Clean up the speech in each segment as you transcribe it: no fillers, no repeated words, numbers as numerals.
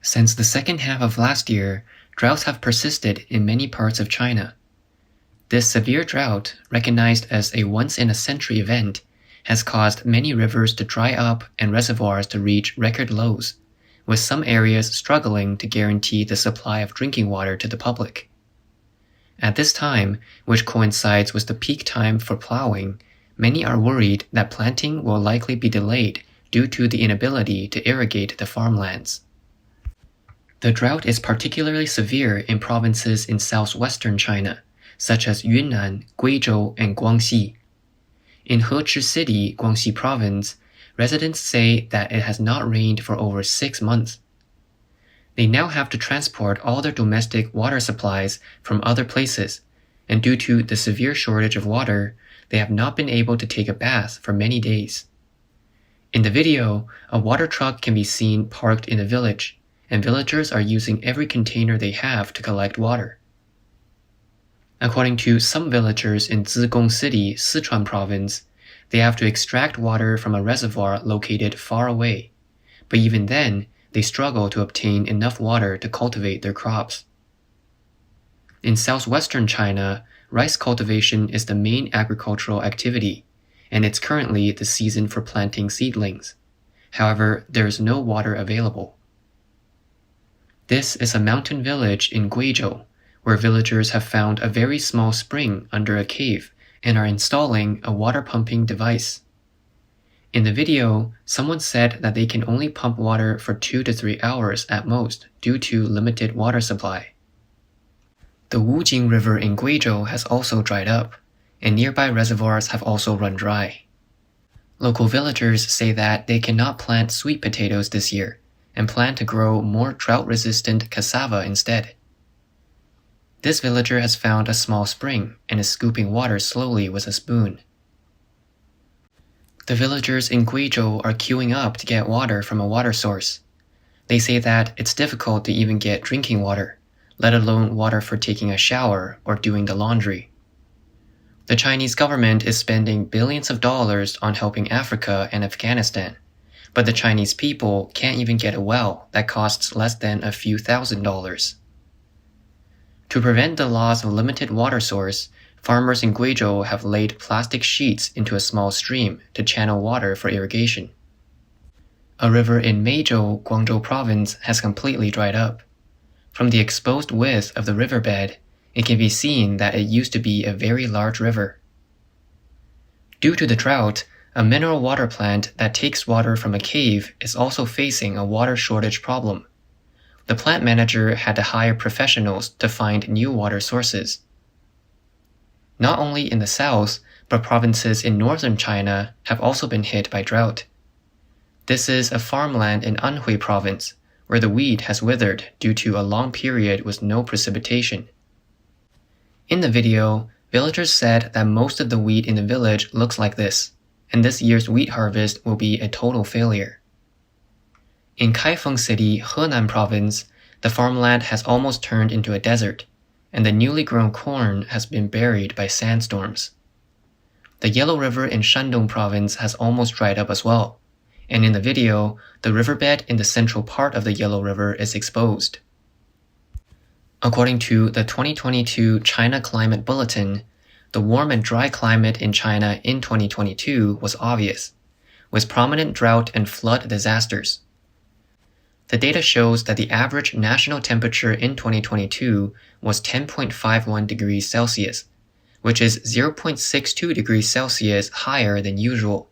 Since the second half of last year, droughts have persisted in many parts of China. This severe drought, recognized as a once-in-a-century event, has caused many rivers to dry up and reservoirs to reach record lows, with some areas struggling to guarantee the supply of drinking water to the public. At this time, which coincides with the peak time for plowing, many are worried that planting will likely be delayed due to the inability to irrigate the farmlands. The drought is particularly severe in provinces in southwestern China, such as Yunnan, Guizhou, and Guangxi. In Hezhi City, Guangxi Province, residents say that it has not rained for over 6 months. They now have to transport all their domestic water supplies from other places, and due to the severe shortage of water, they have not been able to take a bath for many days. In the video, a water truck can be seen parked in a village, and villagers are using every container they have to collect water. According to some villagers in Zigong City, Sichuan Province, they have to extract water from a reservoir located far away, but even then, they struggle to obtain enough water to cultivate their crops. In southwestern China, rice cultivation is the main agricultural activity, and it's currently the season for planting seedlings. However, there is no water available. This is a mountain village in Guizhou, where villagers have found a very small spring under a cave and are installing a water pumping device. In the video, someone said that they can only pump water for 2 to 3 hours at most due to limited water supply. The Wujing River in Guizhou has also dried up, and nearby reservoirs have also run dry. Local villagers say that they cannot plant sweet potatoes this year and plan to grow more drought-resistant cassava instead. This villager has found a small spring and is scooping water slowly with a spoon. The villagers in Guizhou are queuing up to get water from a water source. They say that it's difficult to even get drinking water, let alone water for taking a shower or doing the laundry. The Chinese government is spending billions of dollars on helping Africa and Afghanistan, but the Chinese people can't even get a well that costs less than a few $1,000s. To prevent the loss of limited water source, farmers in Guizhou have laid plastic sheets into a small stream to channel water for irrigation. A river in Meizhou, Guangzhou Province has completely dried up. From the exposed width of the riverbed, it can be seen that it used to be a very large river. Due to the drought, a mineral water plant that takes water from a cave is also facing a water shortage problem. The plant manager had to hire professionals to find new water sources. Not only in the south, but provinces in northern China have also been hit by drought. This is a farmland in Anhui Province, where the wheat has withered due to a long period with no precipitation. In the video, villagers said that most of the wheat in the village looks like this, and this year's wheat harvest will be a total failure. In Kaifeng City, Henan Province, the farmland has almost turned into a desert, and the newly grown corn has been buried by sandstorms. The Yellow River in Shandong Province has almost dried up as well, and in the video, the riverbed in the central part of the Yellow River is exposed. According to the 2022 China Climate Bulletin, the warm and dry climate in China in 2022 was obvious, with prominent drought and flood disasters. The data shows that the average national temperature in 2022 was 10.51 degrees Celsius, which is 0.62 degrees Celsius higher than usual,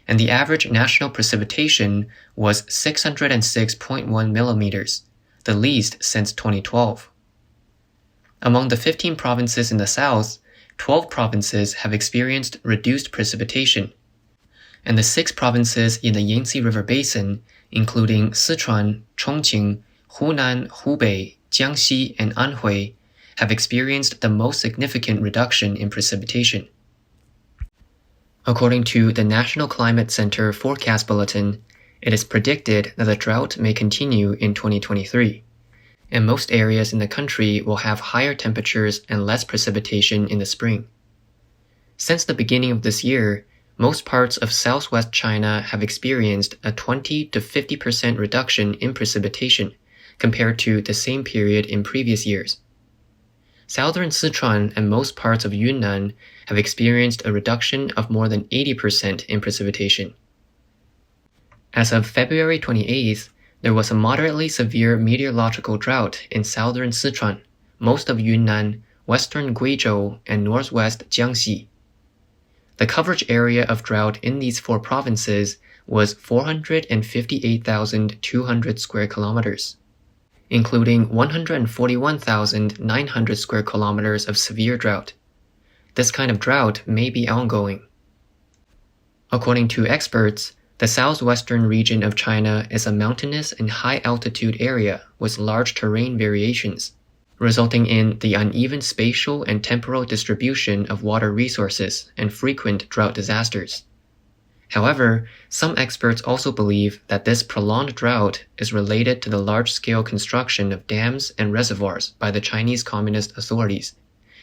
and the average national precipitation was 606.1 millimeters, the least since 2012. Among the 15 provinces in the south, 12 provinces have experienced reduced precipitation, and the 6 provinces in the Yangtze River Basin, including Sichuan, Chongqing, Hunan, Hubei, Jiangxi, and Anhui, have experienced the most significant reduction in precipitation. According to the National Climate Center Forecast Bulletin, it is predicted that the drought may continue in 2023, and most areas in the country will have higher temperatures and less precipitation in the spring. Since the beginning of this year, most parts of southwest China have experienced a 20 to 50% reduction in precipitation compared to the same period in previous years. Southern Sichuan and most parts of Yunnan have experienced a reduction of more than 80% in precipitation. As of February 28th, there was a moderately severe meteorological drought in southern Sichuan, most of Yunnan, western Guizhou, and northwest Jiangxi. The coverage area of drought in these four provinces was 458,200 square kilometers, including 141,900 square kilometers of severe drought. This kind of drought may be ongoing. According to experts, the southwestern region of China is a mountainous and high-altitude area with large terrain variations, resulting in the uneven spatial and temporal distribution of water resources and frequent drought disasters. However, some experts also believe that this prolonged drought is related to the large-scale construction of dams and reservoirs by the Chinese Communist authorities,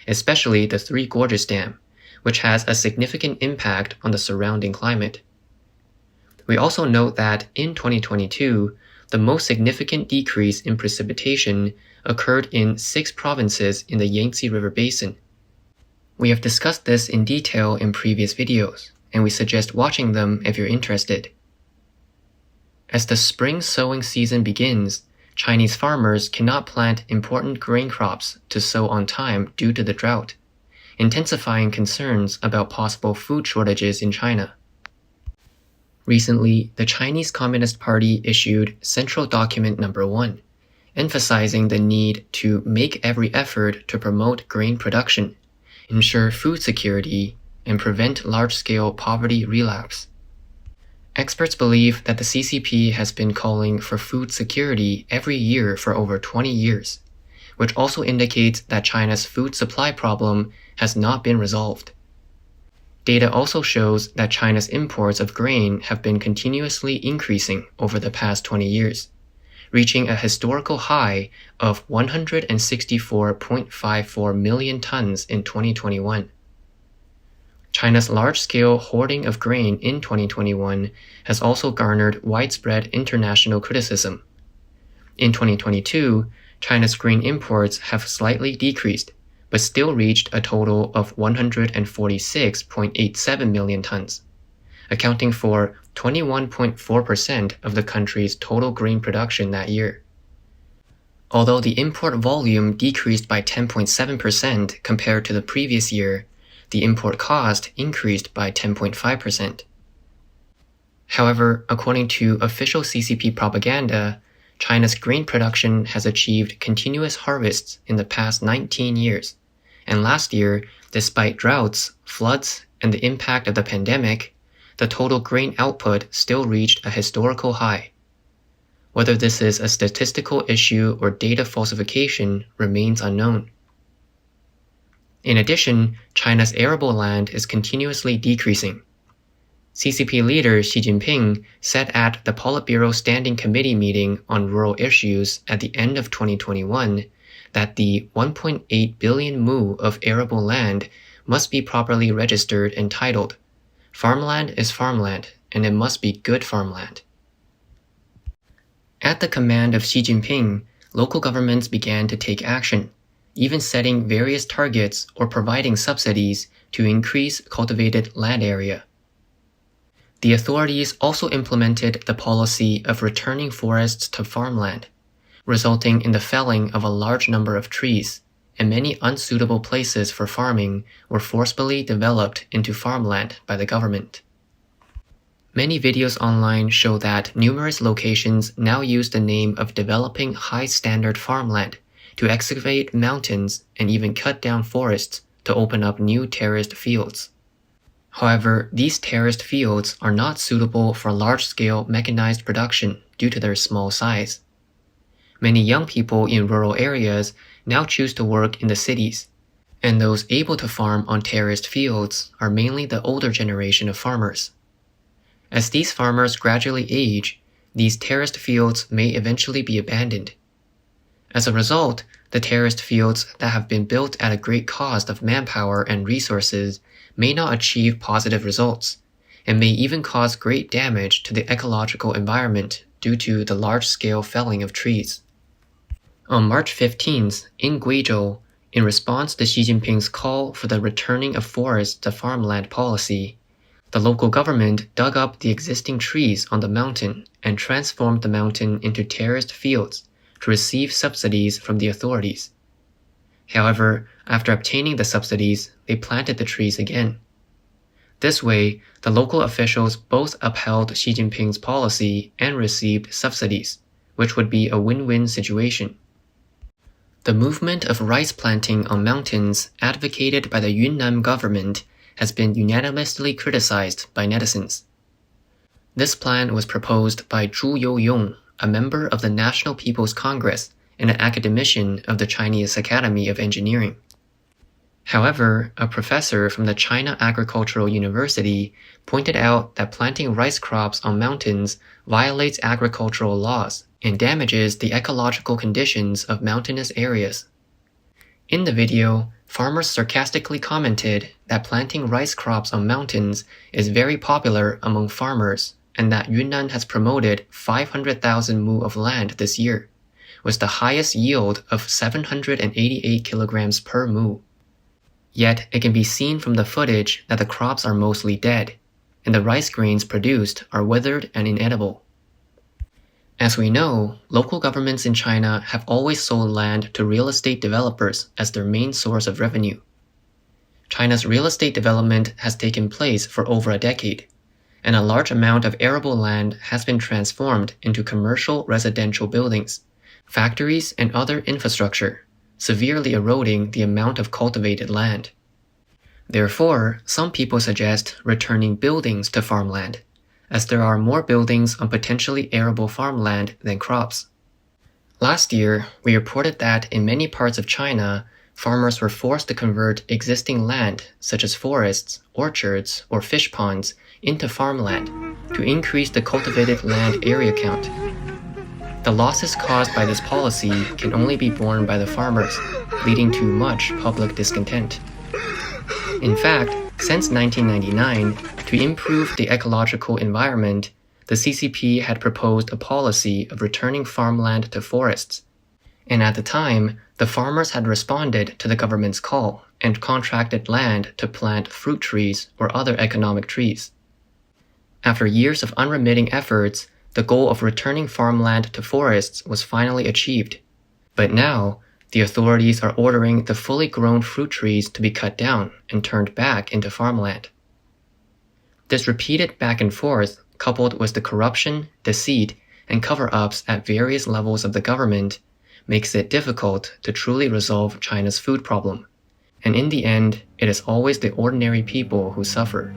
especially the Three Gorges Dam, which has a significant impact on the surrounding climate. We also note that in 2022, the most significant decrease in precipitation occurred in 6 provinces in the Yangtze River Basin. We have discussed this in detail in previous videos, and we suggest watching them if you're interested. As the spring sowing season begins, Chinese farmers cannot plant important grain crops to sow on time due to the drought, intensifying concerns about possible food shortages in China. Recently, the Chinese Communist Party issued Central Document No. 1, emphasizing the need to make every effort to promote grain production, ensure food security, and prevent large-scale poverty relapse. Experts believe that the CCP has been calling for food security every year for over 20 years, which also indicates that China's food supply problem has not been resolved. Data also shows that China's imports of grain have been continuously increasing over the past 20 years, reaching a historical high of 164.54 million tons in 2021. China's large-scale hoarding of grain in 2021 has also garnered widespread international criticism. In 2022, China's grain imports have slightly decreased, but still reached a total of 146.87 million tons, accounting for 21.4% of the country's total grain production that year. Although the import volume decreased by 10.7% compared to the previous year, the import cost increased by 10.5%. However, according to official CCP propaganda, China's grain production has achieved continuous harvests in the past 19 years, and last year, despite droughts, floods, and the impact of the pandemic, the total grain output still reached a historical high. Whether this is a statistical issue or data falsification remains unknown. In addition, China's arable land is continuously decreasing. CCP leader Xi Jinping said at the Politburo Standing Committee meeting on rural issues at the end of 2021 that the 1.8 billion mu of arable land must be properly registered and titled. Farmland is farmland, and it must be good farmland. At the command of Xi Jinping, local governments began to take action, even setting various targets or providing subsidies to increase cultivated land area. The authorities also implemented the policy of returning forests to farmland, resulting in the felling of a large number of trees, and many unsuitable places for farming were forcibly developed into farmland by the government. Many videos online show that numerous locations now use the name of developing high-standard farmland to excavate mountains and even cut down forests to open up new terraced fields. However, these terraced fields are not suitable for large-scale mechanized production due to their small size. Many young people in rural areas now choose to work in the cities, and those able to farm on terraced fields are mainly the older generation of farmers. As these farmers gradually age, these terraced fields may eventually be abandoned. As a result, the terraced fields that have been built at a great cost of manpower and resources may not achieve positive results, and may even cause great damage to the ecological environment due to the large-scale felling of trees. On March 15th, in Guizhou, in response to Xi Jinping's call for the returning of forests to farmland policy, the local government dug up the existing trees on the mountain and transformed the mountain into terraced fields to receive subsidies from the authorities. However, after obtaining the subsidies, they planted the trees again. This way, the local officials both upheld Xi Jinping's policy and received subsidies, which would be a win-win situation. The movement of rice planting on mountains advocated by the Yunnan government has been unanimously criticized by netizens. This plan was proposed by Zhu Youyong, a member of the National People's Congress and an academician of the Chinese Academy of Engineering. However, a professor from the China Agricultural University pointed out that planting rice crops on mountains violates agricultural laws and damages the ecological conditions of mountainous areas. In the video, farmers sarcastically commented that planting rice crops on mountains is very popular among farmers and that Yunnan has promoted 500,000 mu of land this year, with the highest yield of 788 kilograms per mu. Yet it can be seen from the footage that the crops are mostly dead, and the rice grains produced are withered and inedible. As we know, local governments in China have always sold land to real estate developers as their main source of revenue. China's real estate development has taken place for over a decade, and a large amount of arable land has been transformed into commercial residential buildings, factories, and other infrastructure, severely eroding the amount of cultivated land. Therefore, some people suggest returning buildings to farmland, as there are more buildings on potentially arable farmland than crops. Last year, we reported that in many parts of China, farmers were forced to convert existing land, such as forests, orchards, or fish ponds, into farmland to increase the cultivated land area count. The losses caused by this policy can only be borne by the farmers, leading to much public discontent. In fact, since 1999, to improve the ecological environment, the CCP had proposed a policy of returning farmland to forests. And at the time, the farmers had responded to the government's call and contracted land to plant fruit trees or other economic trees. After years of unremitting efforts, the goal of returning farmland to forests was finally achieved. But now, the authorities are ordering the fully grown fruit trees to be cut down and turned back into farmland. This repeated back and forth, coupled with the corruption, deceit, and cover-ups at various levels of the government, makes it difficult to truly resolve China's food problem. And in the end, it is always the ordinary people who suffer.